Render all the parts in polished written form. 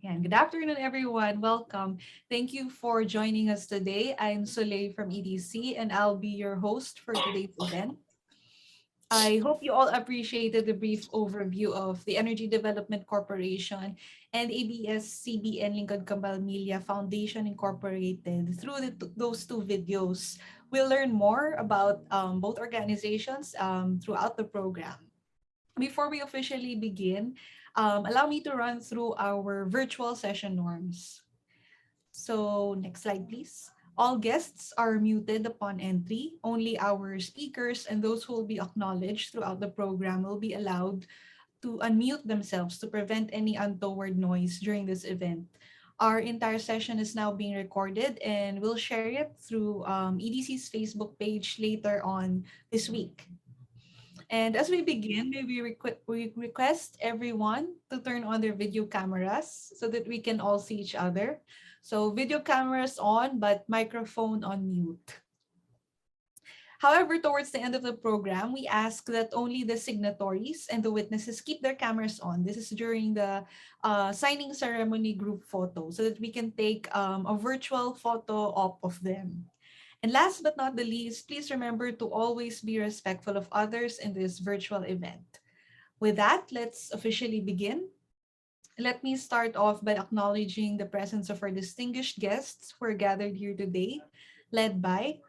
And good afternoon, everyone. Welcome. Thank you for joining us today. I'm Soleil from EDC, and I'll be your host for today's event. I hope you all appreciated the brief overview of the Energy Development Corporation and ABS-CBN Lincoln Cabalmilla Foundation Incorporated. Through those two videos, we'll learn more about both organizations throughout the program. Before we officially begin, allow me to run through our virtual session norms. So next slide, please. All guests are muted upon entry. Only our speakers and those who will be acknowledged throughout the program will be allowed to unmute themselves to prevent any untoward noise during this event. Our entire session is now being recorded and we'll share it through EDC's Facebook page later on this week. And as we begin, we request everyone to turn on their video cameras so that we can all see each other. So video cameras on, but microphone on mute. However, towards the end of the program, we ask that only the signatories and the witnesses keep their cameras on. This is during the signing ceremony group photo so that we can take a virtual photo op of them. And last but not the least, please remember to always be respectful of others in this virtual event. With that, let's officially begin. Let me start off by acknowledging the presence of our distinguished guests who are gathered here today, led by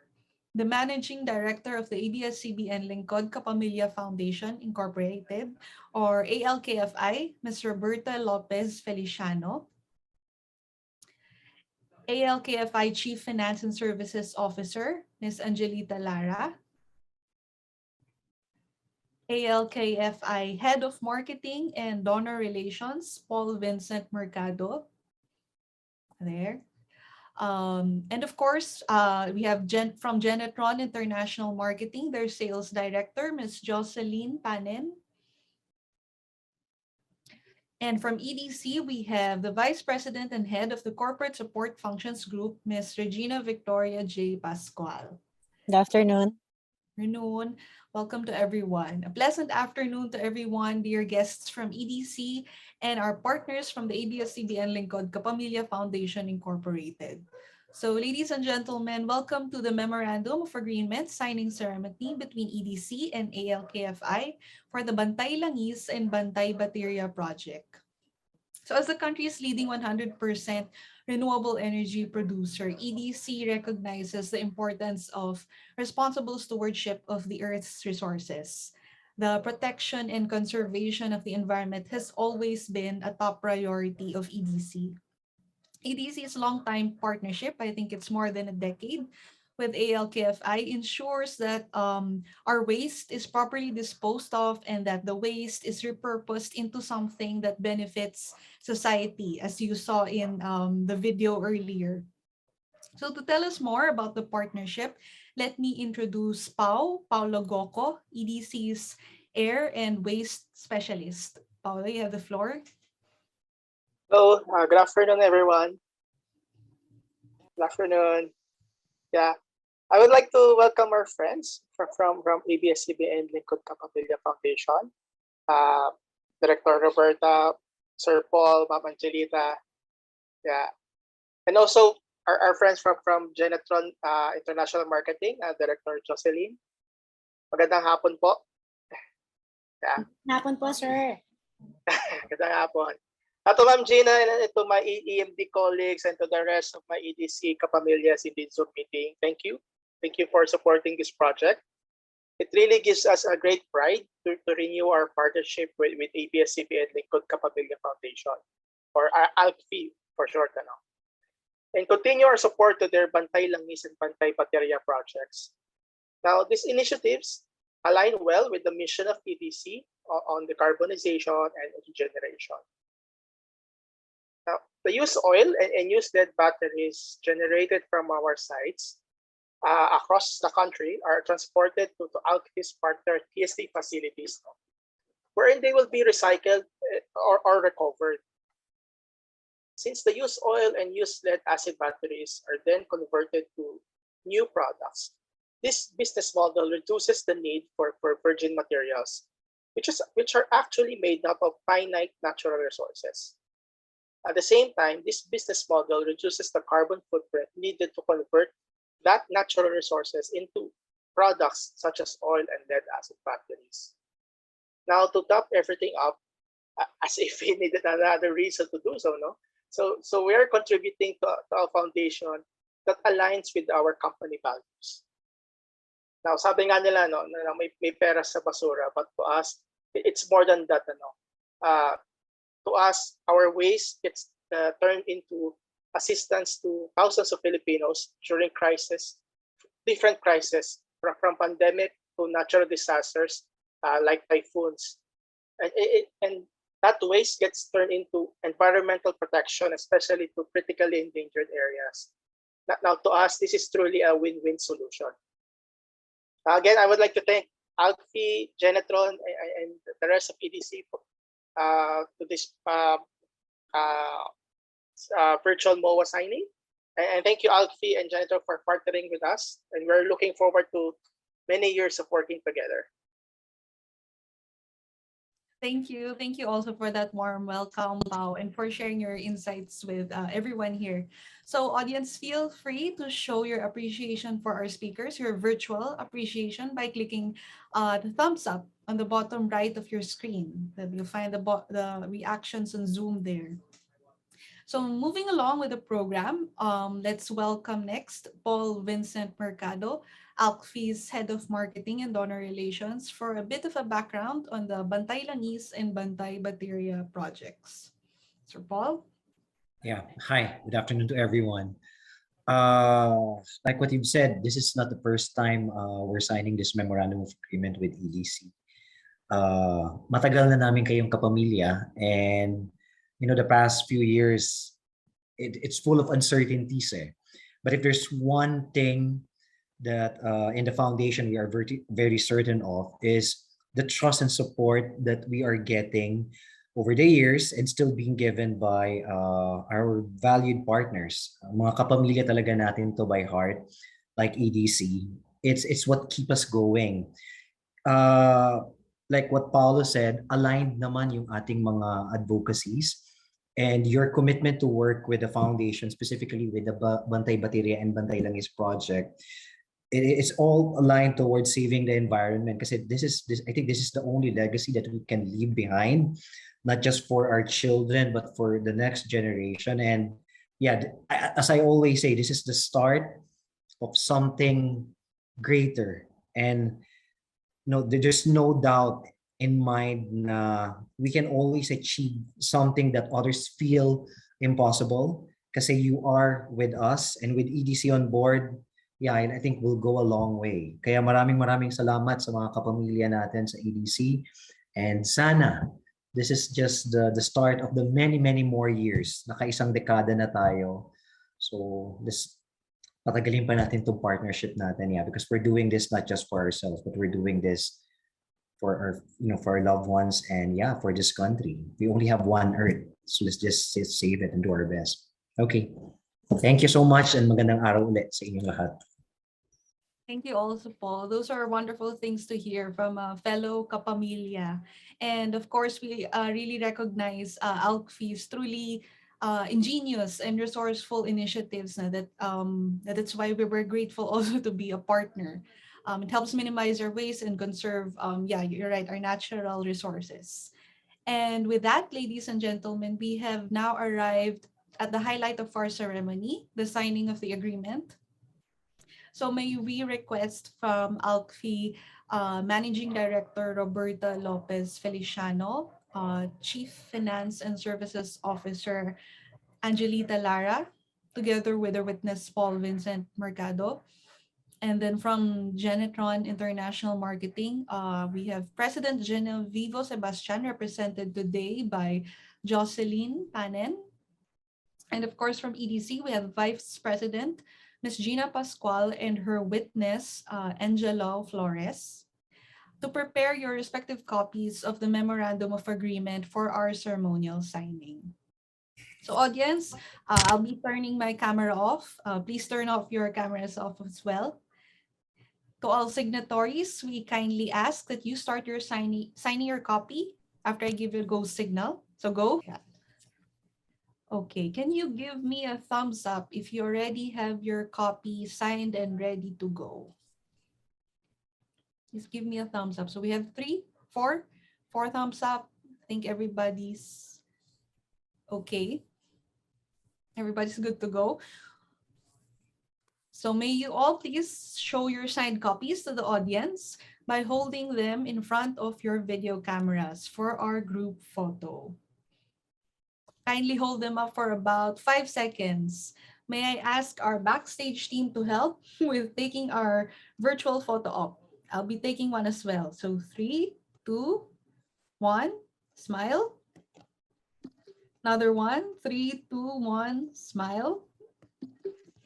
the Managing Director of the ABS-CBN Lingkod Kapamilya Foundation Incorporated, or ALKFI, Ms. Roberta Lopez Feliciano, ALKFI Chief Finance and Services Officer, Ms. Angelita Lara, ALKFI Head of Marketing and Donor Relations, Paul Vincent Mercado, there. And of course, we have from Genetron International Marketing, their Sales Director, Ms. Jocelyn Panen. And from EDC, we have the Vice President and Head of the Corporate Support Functions Group, Ms. Regina Victoria J. Pascual. Good afternoon. Afternoon. Welcome to everyone. A pleasant afternoon to everyone, dear guests from EDC and our partners from the ABS-CBN Lingkod Kapamilya Foundation Incorporated. So, ladies and gentlemen, welcome to the Memorandum of Agreement signing ceremony between EDC and ALKFI for the Bantay Langis and Bantay Baterya project. So as the country's leading 100% renewable energy producer, EDC recognizes the importance of responsible stewardship of the Earth's resources. The protection and conservation of the environment has always been a top priority of EDC. EDC's longtime partnership, I think it's more than a decade, with ALKFI ensures that our waste is properly disposed of and that the waste is repurposed into something that benefits society, as you saw in the video earlier. So to tell us more about the partnership, let me introduce Paulo Goco, EDC's Air and Waste Specialist. Paulo, you have the floor. Hello, good afternoon, everyone. Good afternoon. Yeah, I would like to welcome our friends from ABS-CBN Lingkod Kapamilya Foundation, uh, Director Roberta, Sir Paul, Ma'am Angelita, yeah, and also our friends from Genetron International Marketing, Director Jocelyn. Magandang hapon po. Yeah. Hapon po, sir. Magandang hapon. To Ma'am Gina and to my EMD colleagues and to the rest of my EDC kapamilyas in this Zoom meeting, thank you. Thank you for supporting this project. It really gives us a great pride to renew our partnership with ABS-CBN Lingkod Kapamilya Foundation, or ALCFI for short. And continue our support to their Bantay Langis and Bantay Baterya projects. Now, these initiatives align well with the mission of EDC on decarbonization and regeneration. Now, the used oil and used lead batteries generated from our sites across the country are transported to ALCFI's partner TSD facilities, wherein they will be recycled or recovered. Since the used oil and used lead acid batteries are then converted to new products, this business model reduces the need for virgin materials, which are actually made up of finite natural resources. At the same time, this business model reduces the carbon footprint needed to convert that natural resources into products such as oil and lead acid batteries. Now, to top everything up, as if we needed another reason to do so, no? So we are contributing to a foundation that aligns with our company values. Now, sabi nga nila, no, na may pera sa basura, but to us, it's more than that, ano. To us, our waste gets turned into assistance to thousands of Filipinos during crisis, different crises, from pandemic to natural disasters like typhoons. And that waste gets turned into environmental protection, especially to critically endangered areas. Now, to us, this is truly a win-win solution. Again, I would like to thank Alfie, Genetron, and the rest of EDC to this virtual MOA signing. And thank you, Alfie and Genetron, for partnering with us. And we're looking forward to many years of working together. Thank you. Thank you also for that warm welcome, Pao, and for sharing your insights with everyone here. So, audience, feel free to show your appreciation for our speakers, your virtual appreciation, by clicking the thumbs up on the bottom right of your screen. Then you'll find the reactions on Zoom there. So moving along with the program, let's welcome next Paul Vincent Mercado, ALCFI's Head of Marketing and Donor Relations, for a bit of a background on the Bantay Langis and Bantay Baterya projects. Sir Paul? Yeah, hi, good afternoon to everyone. Like what you've said, this is not the first time we're signing this memorandum of agreement with EDC. Matagal na namin kayong kapamilya, and the past few years, it's full of uncertainties. But if there's one thing that in the foundation we are very certain of, is the trust and support that we are getting over the years and still being given by our valued partners. Mga kapamilya talaga natin to by heart, like EDC. It's what keep us going. Like what Paulo said, aligned naman yung ating mga advocacies, and your commitment to work with the foundation, specifically with the Bantay Baterya and Bantay Langis project. It's all aligned towards saving the environment, because I think this is the only legacy that we can leave behind, not just for our children, but for the next generation. And yeah, as I always say, this is the start of something greater. And there's no doubt in mind na we can always achieve something that others feel impossible, kasi you are with us, and with EDC on board, yeah, and I think we'll go a long way. Kaya maraming salamat sa mga kapamilya natin sa EDC, and sana this is just the start of the many more years. Nakaisang dekada na tayo. So this patagalin pa natin tong partnership natin, yeah, because we're doing this not just for ourselves, but we're doing this for our loved ones, and yeah, for this country. We only have one Earth, so let's just save it and do our best. Okay, thank you so much, and magandang araw ulit sa inyong lahat. Thank you also, Paul. Those are wonderful things to hear from a fellow kapamilya. And of course, we really recognize ALCFI's truly ingenious and resourceful initiatives that's why we were grateful also to be a partner. It helps minimize our waste and conserve, yeah, you're right, our natural resources. And with that, ladies and gentlemen, we have now arrived at the highlight of our ceremony, the signing of the agreement. So may we request from ALCFI Managing Director Roberta Lopez Feliciano, Chief Finance and Services Officer Angelita Lara, together with our witness Paul Vincent Mercado. And then from Genetron International Marketing, we have President Genevieve Sebastian, represented today by Jocelyn Panen. And of course, from EDC, we have Vice President Ms. Gina Pascual and her witness, Angelo Flores, to prepare your respective copies of the Memorandum of Agreement for our ceremonial signing. So audience, I'll be turning my camera off. Please turn off your cameras off as well. To all signatories, we kindly ask that you start your signing your copy after I give you a go signal. So go. Yeah. Okay, can you give me a thumbs up if you already have your copy signed and ready to go? Just give me a thumbs up. So we have four thumbs up. I think everybody's okay. Everybody's good to go. So may you all please show your signed copies to the audience by holding them in front of your video cameras for our group photo. Kindly hold them up for about 5 seconds. May I ask our backstage team to help with taking our virtual photo op? I'll be taking one as well. So 3, 2, 1, smile. Another one, 3, 2, 1, smile.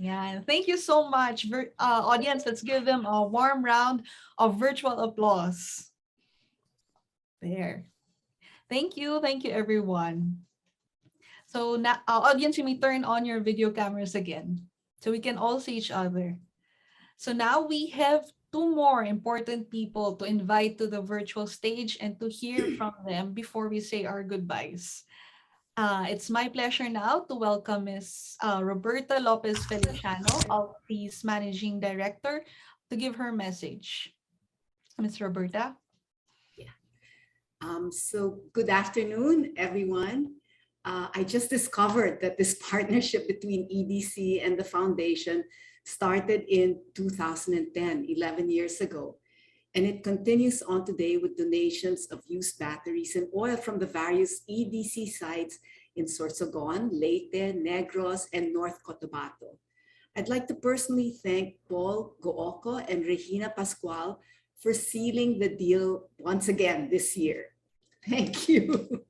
Yeah, thank you so much, audience. Let's give them a warm round of virtual applause. There. Thank you, everyone. So now, audience, you may turn on your video cameras again so we can all see each other. So now we have two more important people to invite to the virtual stage and to hear from them before we say our goodbyes. It's my pleasure now to welcome Ms. Roberta Lopez Feliciano, Alti's Managing Director, to give her message. Ms. Roberta? So good afternoon, everyone. I just discovered that this partnership between EDC and the foundation started in 2010, 11 years ago. And it continues on today with donations of used batteries and oil from the various EDC sites in Sorsogon, Leyte, Negros, and North Cotabato. I'd like to personally thank Paul Gooco and Regina Pascual for sealing the deal once again this year. Thank you.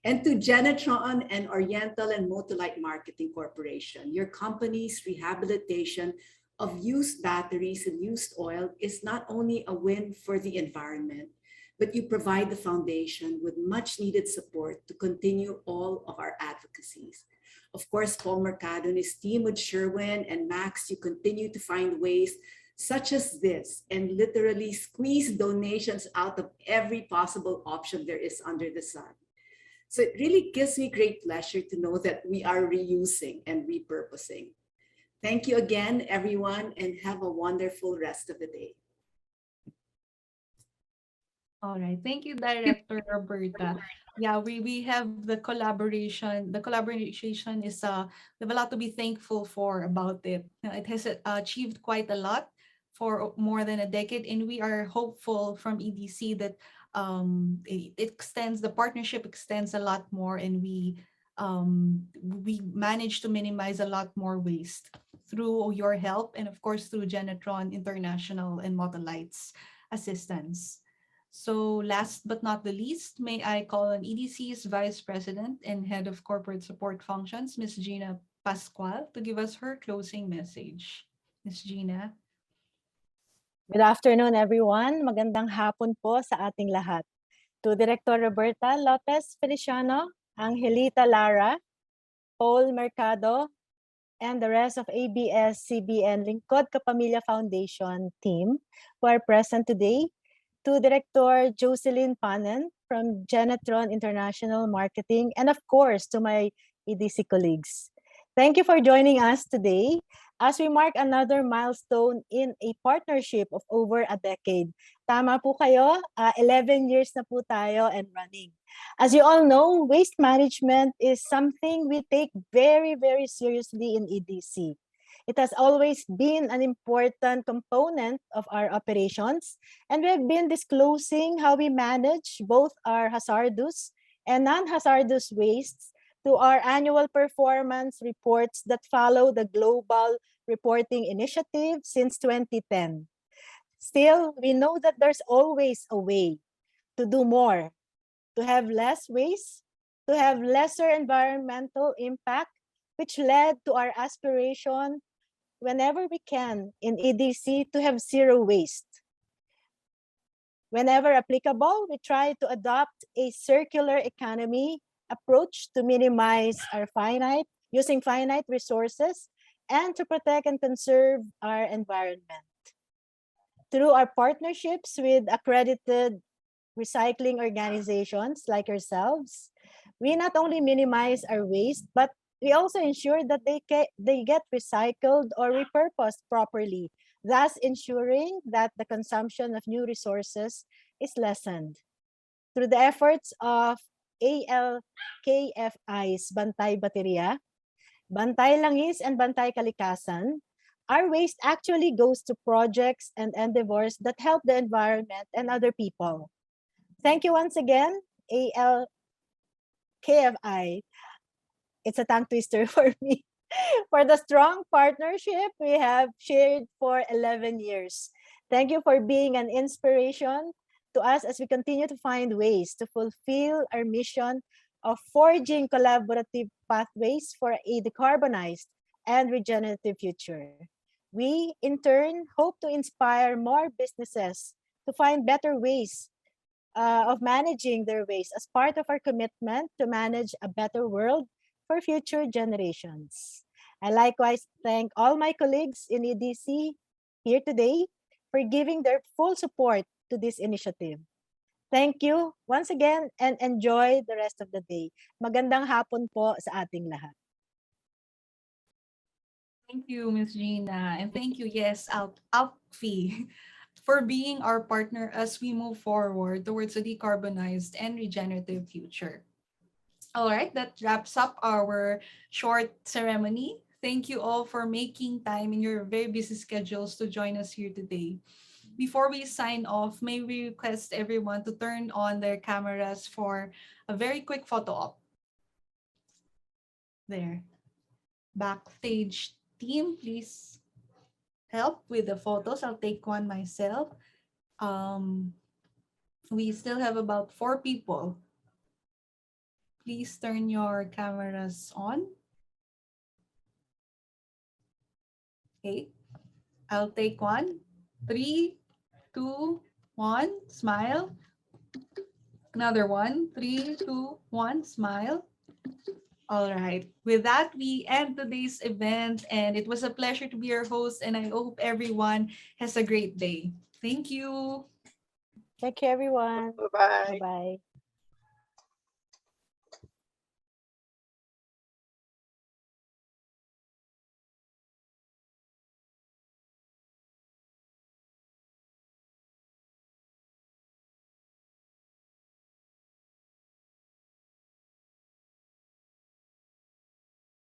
And to Genetron and Oriental and Motolite Marketing Corporation, your company's rehabilitation of used batteries and used oil is not only a win for the environment, but you provide the foundation with much needed support to continue all of our advocacies. Of course, Paul Mercado and his team with Sherwin and Max, you continue to find ways such as this and literally squeeze donations out of every possible option there is under the sun. So it really gives me great pleasure to know that we are reusing and repurposing. Thank you again, everyone, and have a wonderful rest of the day. All right. Thank you, Director Roberta. Yeah, we have the collaboration. The collaboration is we have a lot to be thankful for about it. It has achieved quite a lot for more than a decade, and we are hopeful from EDC that it extends, the partnership extends a lot more, and we manage to minimize a lot more waste through your help, and of course through Genetron International and Motolites assistance. So last but not the least, may I call on EDC's Vice President and Head of Corporate Support Functions, Ms. Gina Pascual, to give us her closing message. Ms. Gina? Good afternoon, everyone. Magandang hapon po sa ating lahat. To Director Roberta Lopez Feliciano, Angelita Lara, Paul Mercado, and the rest of ABS-CBN Lingkod Kapamilya Foundation team who are present today, to Director Jocelyn Panen from Genetron International Marketing, and of course, to my EDC colleagues. Thank you for joining us today as we mark another milestone in a partnership of over a decade. Tama po kayo, 11 years na po tayo and running. As you all know, waste management is something we take very, very seriously in EDC. It has always been an important component of our operations, and we have been disclosing how we manage both our hazardous and non-hazardous wastes to our annual performance reports that follow the Global Reporting Initiative since 2010. Still, we know that there's always a way to do more, to have less waste, to have lesser environmental impact, which led to our aspiration whenever we can in EDC to have zero waste. Whenever applicable, we try to adopt a circular economy approach to minimize our using finite resources and to protect and conserve our environment. Through our partnerships with accredited recycling organizations like yourselves, We not only minimize our waste, but we also ensure that they get recycled or repurposed properly, thus ensuring that the consumption of new resources is lessened. Through the efforts of ALKFI's Bantay Baterya, Bantay Langis, and Bantay Kalikasan, our waste actually goes to projects and endeavors that help the environment and other people. Thank you once again, ALKFI. It's a tongue twister for me. For the strong partnership we have shared for 11 years. Thank you for being an inspiration to us as we continue to find ways to fulfill our mission of forging collaborative pathways for a decarbonized and regenerative future. We, in turn, hope to inspire more businesses to find better ways of managing their waste as part of our commitment to manage a better world for future generations. I likewise thank all my colleagues in EDC here today for giving their full support to this initiative. Thank you once again and enjoy the rest of the day. Magandang hapon po sa ating lahat. Thank you, Ms. Gina. And thank you, yes, ALPFI, for being our partner as we move forward towards a decarbonized and regenerative future. All right, that wraps up our short ceremony. Thank you all for making time in your very busy schedules to join us here today. Before we sign off, may we request everyone to turn on their cameras for a very quick photo op. There. Backstage team, please help with the photos. I'll take one myself. We still have about 4 people. Please turn your cameras on. Okay, I'll take one. 3, 2, 1, smile. Another one. 3, 2, 1, smile. All right. With that, we end today's event, and it was a pleasure to be your host, and I hope everyone has a great day. Thank you. Thank you, everyone. Bye-bye. Bye-bye.